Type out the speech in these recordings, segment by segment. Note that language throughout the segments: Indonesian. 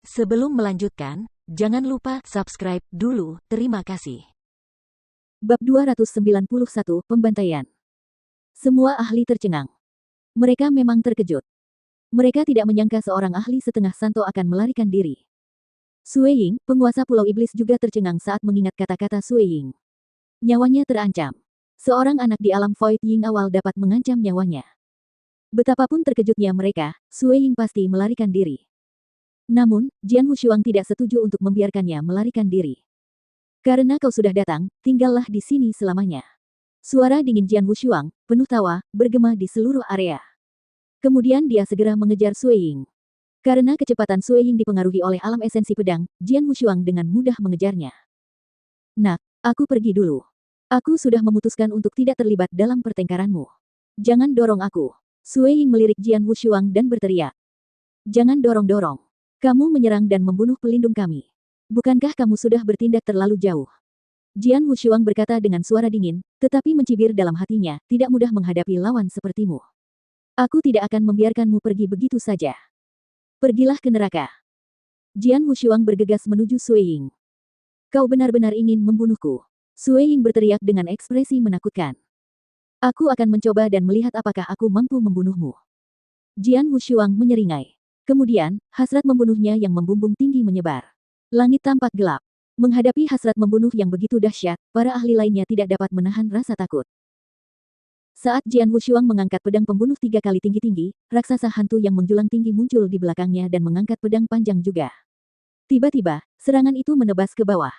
Sebelum melanjutkan, jangan lupa subscribe dulu. Terima kasih. Bab 291 Pembantaian. Semua ahli tercengang. Mereka memang terkejut. Mereka tidak menyangka seorang ahli setengah santo akan melarikan diri. Sue Ying, penguasa Pulau Iblis juga tercengang saat mengingat kata-kata Sue Ying. Nyawanya terancam. Seorang anak di alam Void Ying awal dapat mengancam nyawanya. Betapapun terkejutnya mereka, Sue Ying pasti melarikan diri. Namun, Jian Wushuang tidak setuju untuk membiarkannya melarikan diri. Karena kau sudah datang, tinggallah di sini selamanya. Suara dingin Jian Wushuang, penuh tawa, bergema di seluruh area. Kemudian dia segera mengejar Sue Ying. Karena kecepatan Sue Ying dipengaruhi oleh alam esensi pedang, Jian Wushuang dengan mudah mengejarnya. Nak, aku pergi dulu. Aku sudah memutuskan untuk tidak terlibat dalam pertengkaranmu. Jangan dorong aku. Sue Ying melirik Jian Wushuang dan berteriak. Jangan dorong-dorong. Kamu menyerang dan membunuh pelindung kami. Bukankah kamu sudah bertindak terlalu jauh? Jian Wushuang berkata dengan suara dingin, tetapi mencibir dalam hatinya, tidak mudah menghadapi lawan sepertimu. Aku tidak akan membiarkanmu pergi begitu saja. Pergilah ke neraka. Jian Wushuang bergegas menuju Sue Ying. Kau benar-benar ingin membunuhku. Sue Ying berteriak dengan ekspresi menakutkan. Aku akan mencoba dan melihat apakah aku mampu membunuhmu. Jian Wushuang menyeringai. Kemudian, hasrat membunuhnya yang membumbung tinggi menyebar. Langit tampak gelap. Menghadapi hasrat membunuh yang begitu dahsyat, para ahli lainnya tidak dapat menahan rasa takut. Saat Jian Wushuang mengangkat pedang pembunuh 3 kali tinggi-tinggi, raksasa hantu yang menjulang tinggi muncul di belakangnya dan mengangkat pedang panjang juga. Tiba-tiba, serangan itu menebas ke bawah.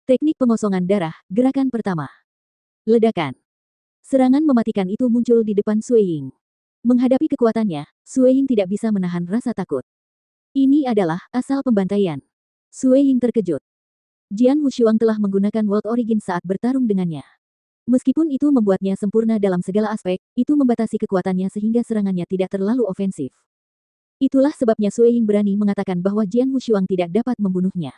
Teknik pengosongan darah, gerakan pertama. Ledakan. Serangan mematikan itu muncul di depan Sue Ying. Menghadapi kekuatannya, Sue Ying tidak bisa menahan rasa takut. Ini adalah asal pembantaian. Sue Ying terkejut. Jian Wushuang telah menggunakan World Origin saat bertarung dengannya. Meskipun itu membuatnya sempurna dalam segala aspek, itu membatasi kekuatannya sehingga serangannya tidak terlalu ofensif. Itulah sebabnya Sue Ying berani mengatakan bahwa Jian Wushuang tidak dapat membunuhnya.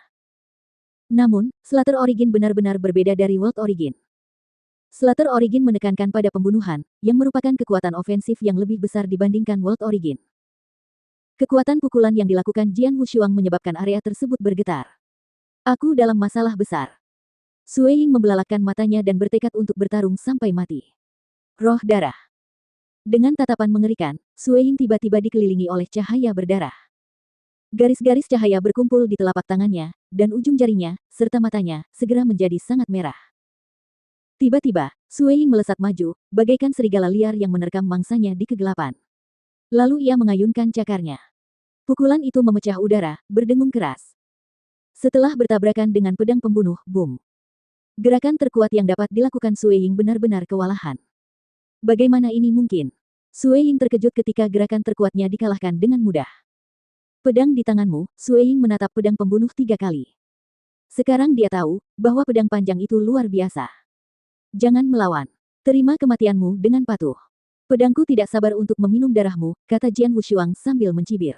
Namun, Slaughter Origin benar-benar berbeda dari World Origin. Slaughter Origin menekankan pada pembunuhan, yang merupakan kekuatan ofensif yang lebih besar dibandingkan World Origin. Kekuatan pukulan yang dilakukan Jian Wushuang menyebabkan area tersebut bergetar. Aku dalam masalah besar. Sue Ying membelalakkan matanya dan bertekad untuk bertarung sampai mati. Roh darah. Dengan tatapan mengerikan, Sue Ying tiba-tiba dikelilingi oleh cahaya berdarah. Garis-garis cahaya berkumpul di telapak tangannya, dan ujung jarinya, serta matanya, segera menjadi sangat merah. Tiba-tiba, Sue Ying melesat maju, bagaikan serigala liar yang menerkam mangsanya di kegelapan. Lalu ia mengayunkan cakarnya. Pukulan itu memecah udara, berdengung keras. Setelah bertabrakan dengan pedang pembunuh, boom. Gerakan terkuat yang dapat dilakukan Sue Ying benar-benar kewalahan. Bagaimana ini mungkin? Sue Ying terkejut ketika gerakan terkuatnya dikalahkan dengan mudah. Pedang di tanganmu, Sue Ying menatap pedang pembunuh 3 kali. Sekarang dia tahu, bahwa pedang panjang itu luar biasa. Jangan melawan. Terima kematianmu dengan patuh. Pedangku tidak sabar untuk meminum darahmu, kata Jian Wushuang sambil mencibir.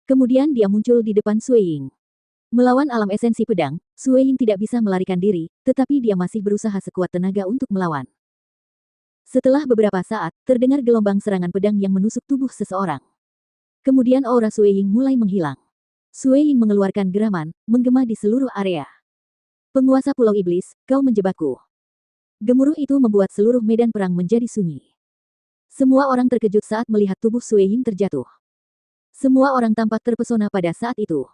Kemudian dia muncul di depan Sue Ying. Melawan alam esensi pedang, Sue Ying tidak bisa melarikan diri, tetapi dia masih berusaha sekuat tenaga untuk melawan. Setelah beberapa saat, terdengar gelombang serangan pedang yang menusuk tubuh seseorang. Kemudian aura Sue Ying mulai menghilang. Sue Ying mengeluarkan geraman, menggema di seluruh area. Penguasa Pulau Iblis, kau menjebakku. Gemuruh itu membuat seluruh medan perang menjadi sunyi. Semua orang terkejut saat melihat tubuh Sue Ying terjatuh. Semua orang tampak terpesona pada saat itu.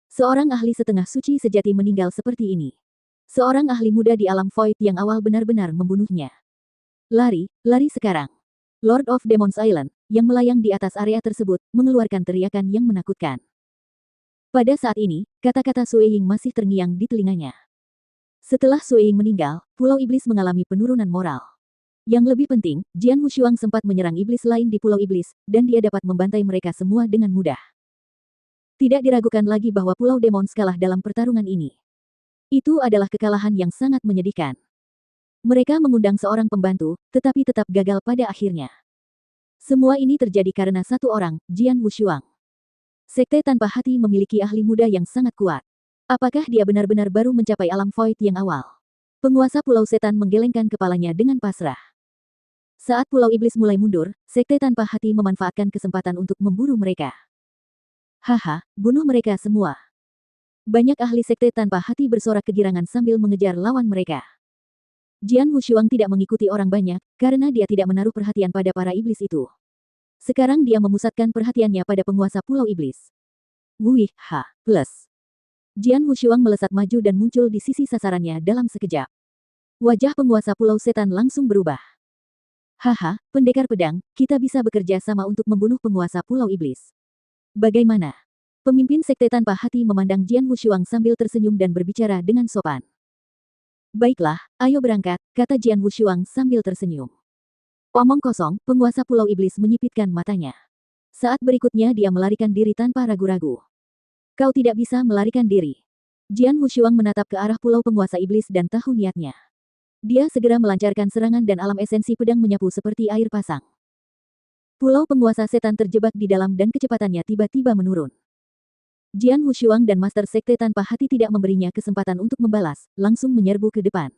Seorang ahli setengah suci sejati meninggal seperti ini. Seorang ahli muda di alam Void yang awal benar-benar membunuhnya. Lari, lari sekarang. Lord of Demons Island, yang melayang di atas area tersebut, mengeluarkan teriakan yang menakutkan. Pada saat ini, kata-kata Sue Ying masih terngiang di telinganya. Setelah Sue Ying meninggal, Pulau Iblis mengalami penurunan moral. Yang lebih penting, Jian Wushuang sempat menyerang iblis lain di Pulau Iblis, dan dia dapat membantai mereka semua dengan mudah. Tidak diragukan lagi bahwa Pulau Demons kalah dalam pertarungan ini. Itu adalah kekalahan yang sangat menyedihkan. Mereka mengundang seorang pembantu, tetapi tetap gagal pada akhirnya. Semua ini terjadi karena satu orang, Jian Wushuang. Sekte tanpa hati memiliki ahli muda yang sangat kuat. Apakah dia benar-benar baru mencapai alam Void yang awal? Penguasa Pulau Setan menggelengkan kepalanya dengan pasrah. Saat Pulau Iblis mulai mundur, Sekte tanpa hati memanfaatkan kesempatan untuk memburu mereka. Haha, bunuh mereka semua. Banyak ahli sekte tanpa hati bersorak kegirangan sambil mengejar lawan mereka. Jian Wushuang tidak mengikuti orang banyak, karena dia tidak menaruh perhatian pada para iblis itu. Sekarang dia memusatkan perhatiannya pada penguasa Pulau Iblis. Wih, ha, plus. Jian Wushuang melesat maju dan muncul di sisi sasarannya dalam sekejap. Wajah penguasa Pulau Setan langsung berubah. Haha, pendekar pedang, kita bisa bekerja sama untuk membunuh penguasa Pulau Iblis. Bagaimana? Pemimpin sekte tanpa hati memandang Jian Wushuang sambil tersenyum dan berbicara dengan sopan. Baiklah, ayo berangkat, kata Jian Wushuang sambil tersenyum. Omong kosong, penguasa Pulau Iblis menyipitkan matanya. Saat berikutnya dia melarikan diri tanpa ragu-ragu. Kau tidak bisa melarikan diri. Jian Wushuang menatap ke arah pulau penguasa iblis dan tahu niatnya. Dia segera melancarkan serangan dan alam esensi pedang menyapu seperti air pasang. Pulau penguasa setan terjebak di dalam dan kecepatannya tiba-tiba menurun. Jian Wushuang dan Master Sekte tanpa hati tidak memberinya kesempatan untuk membalas, langsung menyerbu ke depan.